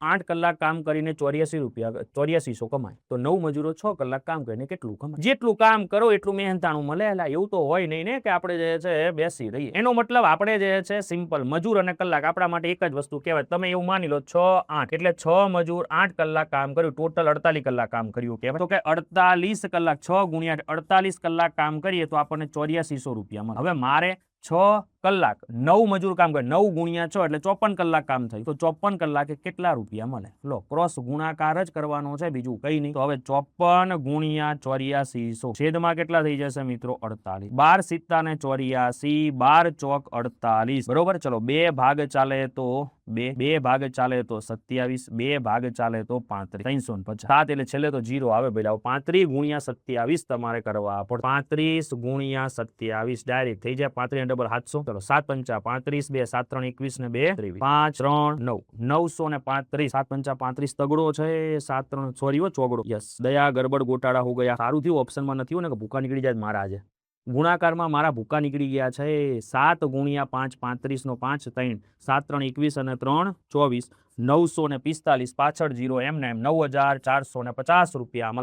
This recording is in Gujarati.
8 કલાક કામ કરીને 8400 કમાય તો 9 મજૂરો 6 કલાક કામ કરીને કેટલું કમાય? જેટલું કામ કરો એટલું મહેનતાણું મળે. એટલે એવું તો હોય નહીં ને કે આપણે જે છે બેસી રહીએ. એનો મતલબ આપણે જે છે સિમ્પલ મજૂર અને કલાક આપણા માટે એક જ વસ્તુ કહેવાય. તમે એવું માની લો 6 8 એટલે 6 મજૂર 8 કલાક કામ કર્યું, ટોટલ 48 કલાક કામ કર્યું કહેવાય. તો કે 48 કલાક 6 ગુણ્યા 48 કલાક કામ કરીએ તો આપણને 8400 રૂપિયા મળે. હવે મારે 6 કલાક 9 મજૂર કામ કરે, 9 ગુણ્યા 6 એટલે 54 કલાક કામ થાય. તો 54 કલાકે કેટલા રૂપિયા મળે? લો, ક્રોસ ગુણાકાર જ કરવાનો છે, બીજું કઈ નહીં. તો હવે 54 ગુણ્યા 8400 છેદમાં કેટલા થઈ જશે મિત્રો? 48. 12 સિત્તા ને 84, 12 ચોક 48. બરોબર. ચલો 2 ભાગ ચાલે તો 2 ભાગ ચાલે તો 27, 2 ભાગ ચાલે તો 35, 350. 7 એટલે છેલ્લે તો 0 આવે ભાઈ. 35 ગુણ્યા 27 તમારે કરવા પડે. 35 ગુણ્યા 27 ડાયરેક્ટ થઈ જાય. 35 ડબલ 700. ચલો 7 પંચા 35, 2 7 3 21 ને 2 23, 5 3 9 935. 7 પંચા 35 તગડો છે. 7 3 સોરી ચોગડો. યસ, દયા ગરબડ ગોટાળા હો ગયા. સારું થયું ઓપ્શનમાં નથી ને કે ભૂકા નીકળી જાય મારા. આજે ગુણાકારમાં મારા ભૂકા નીકળી ગયા છે. 7 ગુણ્યા 5 35 નો 5 3, 7 3 21 અને 3 24, 945. પાછળ 0 એમને 9450 રૂપિયા.